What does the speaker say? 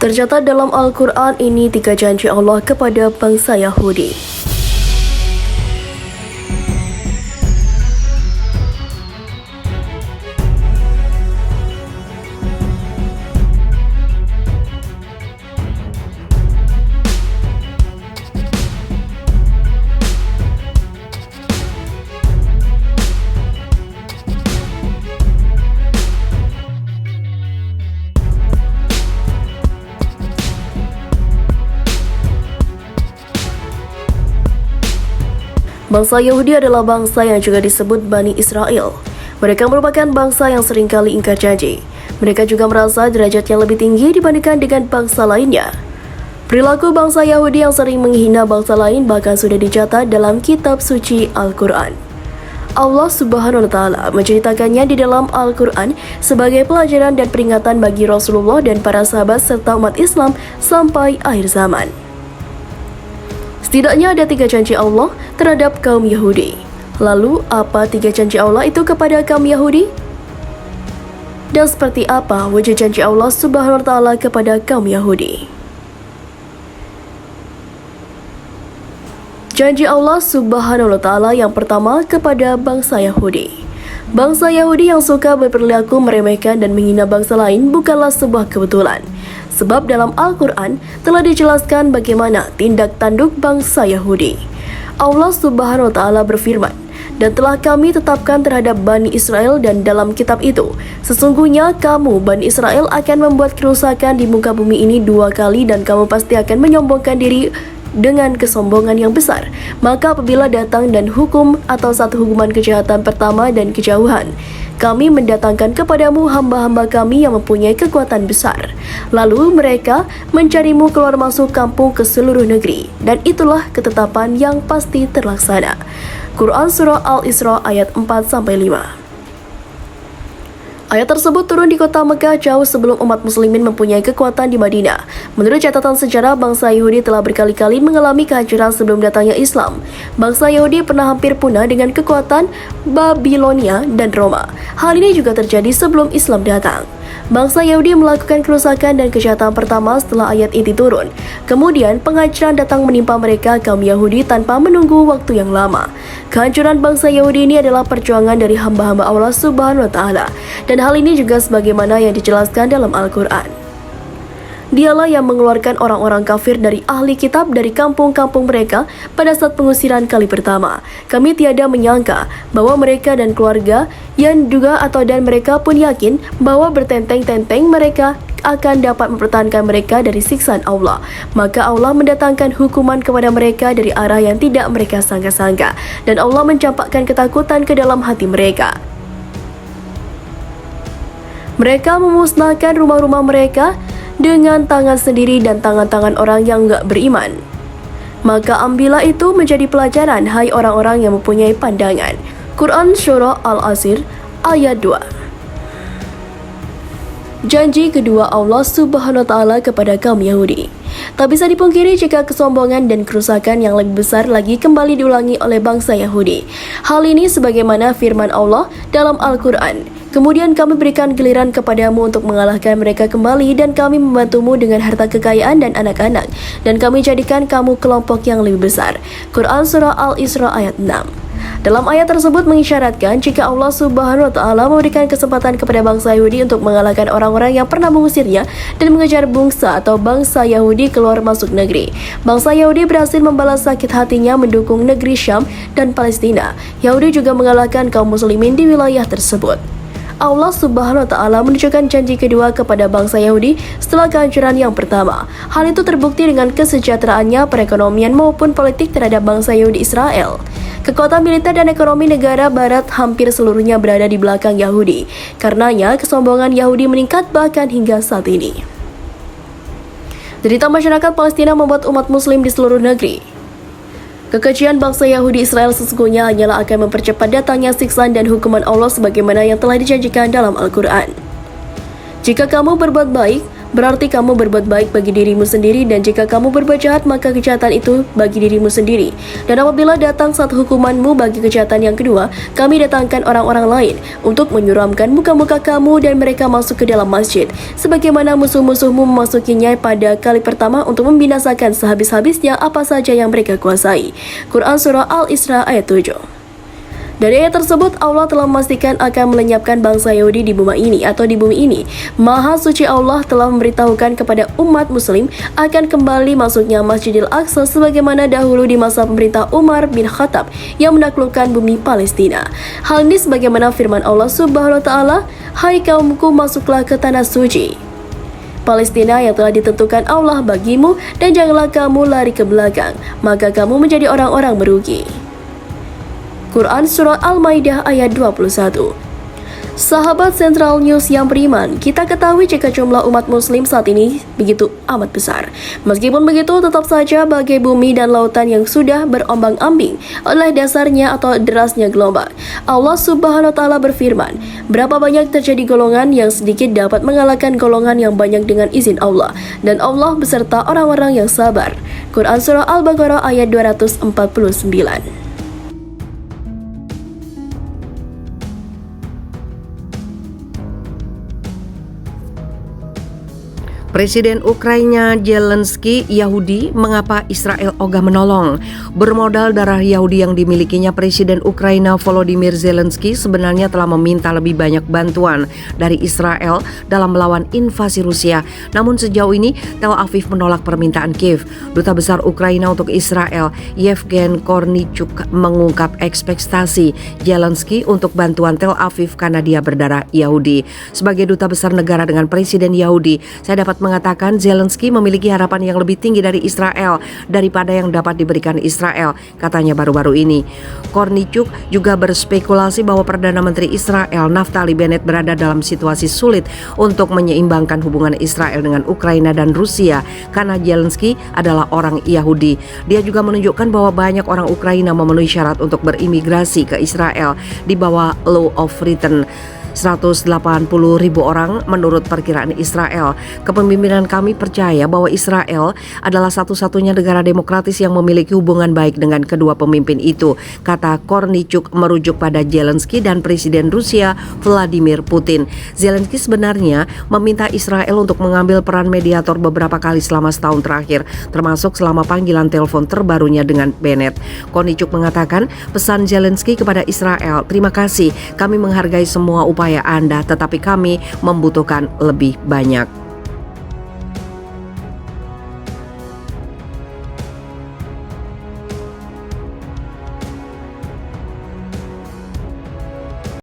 Tercatat dalam Al-Quran ini 3 janji Allah kepada bangsa Yahudi. Bangsa Yahudi adalah bangsa yang juga disebut Bani Israel. Mereka merupakan bangsa yang seringkali ingkar janji. Mereka juga merasa derajatnya lebih tinggi dibandingkan dengan bangsa lainnya. Perilaku bangsa Yahudi yang sering menghina bangsa lain bahkan sudah dicatat dalam kitab suci Al-Quran. Allah Subhanahu wa Ta'ala menceritakannya di dalam Al-Quran sebagai pelajaran dan peringatan bagi Rasulullah dan para sahabat serta umat Islam sampai akhir zaman. Setidaknya ada 3 janji Allah terhadap kaum Yahudi. Lalu, apa 3 janji Allah itu kepada kaum Yahudi? Dan seperti apa wujud janji Allah Subhanahu wa Ta'ala kepada kaum Yahudi? Janji Allah Subhanahu wa Ta'ala yang pertama kepada bangsa Yahudi. Bangsa Yahudi yang suka berperilaku meremehkan dan menghina bangsa lain bukanlah sebuah kebetulan. Sebab dalam Al-Quran telah dijelaskan bagaimana tindak tanduk bangsa Yahudi. Allah Subhanahu wa Ta'ala berfirman, "Dan telah kami tetapkan terhadap Bani Israel dan dalam kitab itu, sesungguhnya kamu Bani Israel akan membuat kerusakan di muka bumi ini 2 kali dan kamu pasti akan menyombongkan diri dengan kesombongan yang besar. Maka apabila datang dan hukum atau satu hukuman kejahatan pertama dan kejauhan, kami mendatangkan kepadamu hamba-hamba kami yang mempunyai kekuatan besar. Lalu mereka mencarimu keluar masuk kampung ke seluruh negeri. Dan itulah ketetapan yang pasti terlaksana." Quran Surah Al-Isra ayat 4-5. Ayat tersebut turun di kota Mekah jauh sebelum umat muslimin mempunyai kekuatan di Madinah. Menurut catatan sejarah, bangsa Yahudi telah berkali-kali mengalami kehancuran sebelum datangnya Islam. Bangsa Yahudi pernah hampir punah dengan kekuatan Babilonia dan Roma. Hal ini juga terjadi sebelum Islam datang. Bangsa Yahudi melakukan kerusakan dan kejahatan pertama setelah ayat ini turun. Kemudian penghancuran datang menimpa mereka kaum Yahudi tanpa menunggu waktu yang lama. Kehancuran bangsa Yahudi ini adalah perjuangan dari hamba-hamba Allah Subhanahu wa Ta'ala. Dan hal ini juga sebagaimana yang dijelaskan dalam Al-Quran. Dialah yang mengeluarkan orang-orang kafir dari ahli kitab dari kampung-kampung mereka pada saat pengusiran kali pertama. Kami tiada menyangka bahwa mereka dan keluarga yang juga dan mereka pun yakin bahwa bertenteng-tenteng mereka akan dapat mempertahankan mereka dari siksaan Allah. Maka Allah mendatangkan hukuman kepada mereka dari arah yang tidak mereka sangka-sangka. Dan Allah mencampakkan ketakutan ke dalam hati mereka. Mereka memusnahkan rumah-rumah mereka dengan tangan sendiri dan tangan-tangan orang yang enggak beriman. Maka ambillah itu menjadi pelajaran, hai orang-orang yang mempunyai pandangan. Quran Surah Al-Asr ayat 2. Janji kedua Allah Subhanahu wa Ta'ala kepada kaum Yahudi. Tak bisa dipungkiri jika kesombongan dan kerusakan yang lebih besar lagi kembali diulangi oleh bangsa Yahudi. Hal ini sebagaimana firman Allah dalam Al-Quran. Kemudian kami berikan giliran kepadamu untuk mengalahkan mereka kembali dan kami membantumu dengan harta kekayaan dan anak-anak. Dan kami jadikan kamu kelompok yang lebih besar. Quran Surah Al-Isra ayat 6. Dalam ayat tersebut mengisyaratkan jika Allah Subhanahu wa Ta'ala memberikan kesempatan kepada bangsa Yahudi untuk mengalahkan orang-orang yang pernah mengusirnya dan mengejar bangsa Yahudi keluar masuk negeri. Bangsa Yahudi berhasil membalas sakit hatinya mendukung negeri Syam dan Palestina. Yahudi juga mengalahkan kaum muslimin di wilayah tersebut. Allah Subhanahu wa Ta'ala menunjukkan janji kedua kepada bangsa Yahudi setelah kehancuran yang pertama. Hal itu terbukti dengan kesejahteraannya perekonomian maupun politik terhadap bangsa Yahudi Israel. Kekuatan militer dan ekonomi negara barat hampir seluruhnya berada di belakang Yahudi. Karenanya, kesombongan Yahudi meningkat bahkan hingga saat ini. Derita masyarakat Palestina membuat umat muslim di seluruh negeri. Kekejian bangsa Yahudi Israel sesungguhnya hanyalah akan mempercepat datangnya siksaan dan hukuman Allah sebagaimana yang telah dijanjikan dalam Al-Quran. Jika kamu berbuat baik, berarti kamu berbuat baik bagi dirimu sendiri, dan jika kamu berbuat jahat, maka kejahatan itu bagi dirimu sendiri. Dan apabila datang satu hukumanmu bagi kejahatan yang kedua, kami datangkan orang-orang lain untuk menyuramkan muka-muka kamu dan mereka masuk ke dalam masjid, sebagaimana musuh-musuhmu memasukinya pada kali pertama untuk membinasakan sehabis-habisnya apa saja yang mereka kuasai. Quran Surah Al-Isra ayat 7. Dari ayat tersebut, Allah telah memastikan akan melenyapkan bangsa Yahudi di bumi ini atau di bumi ini. Maha suci Allah telah memberitahukan kepada umat muslim akan kembali masuknya Masjidil Aqsa sebagaimana dahulu di masa pemerintah Umar bin Khattab yang menaklukkan bumi Palestina. Hal ini sebagaimana firman Allah Subhanahu wa taala, "Hai kaumku, masuklah ke tanah suci Palestina yang telah ditentukan Allah bagimu, dan janganlah kamu lari ke belakang, maka kamu menjadi orang-orang merugi." Quran Surah Al-Maidah ayat 21. Sahabat Central News yang beriman, kita ketahui jika jumlah umat muslim saat ini begitu amat besar. Meskipun begitu, tetap saja bagai bumi dan lautan yang sudah berombang-ambing oleh dasarnya atau derasnya gelombang. Allah Subhanahu wa taala berfirman, berapa banyak terjadi golongan yang sedikit dapat mengalahkan golongan yang banyak dengan izin Allah, dan Allah beserta orang-orang yang sabar. Quran Surah Al-Baqarah ayat 249. Presiden Ukraina Zelensky Yahudi, mengapa Israel ogah menolong? Bermodal darah Yahudi yang dimilikinya, Presiden Ukraina Volodymyr Zelensky sebenarnya telah meminta lebih banyak bantuan dari Israel dalam melawan invasi Rusia. Namun sejauh ini Tel Aviv menolak permintaan Kiev. Duta Besar Ukraina untuk Israel, Yevgen Kornichuk, mengungkap ekspektasi Zelensky untuk bantuan Tel Aviv karena dia berdarah Yahudi. Sebagai duta besar negara dengan Presiden Yahudi, saya dapat mengatakan Zelensky memiliki harapan yang lebih tinggi dari Israel daripada yang dapat diberikan Israel, katanya baru-baru ini. Kornichuk juga berspekulasi bahwa Perdana Menteri Israel Naftali Bennett berada dalam situasi sulit untuk menyeimbangkan hubungan Israel dengan Ukraina dan Rusia karena Zelensky adalah orang Yahudi. Dia juga menunjukkan bahwa banyak orang Ukraina memenuhi syarat untuk berimigrasi ke Israel di bawah Law of Return. 180.000 orang menurut perkiraan Israel. Kepemimpinan kami percaya bahwa Israel adalah satu-satunya negara demokratis yang memiliki hubungan baik dengan kedua pemimpin itu, kata Kornichuk merujuk pada Zelensky dan Presiden Rusia Vladimir Putin. Zelensky sebenarnya meminta Israel untuk mengambil peran mediator beberapa kali selama setahun terakhir, termasuk selama panggilan telepon terbarunya dengan Bennett. Kornichuk mengatakan pesan Zelensky kepada Israel, terima kasih, kami menghargai semua upaya Anda, tetapi kami membutuhkan lebih banyak.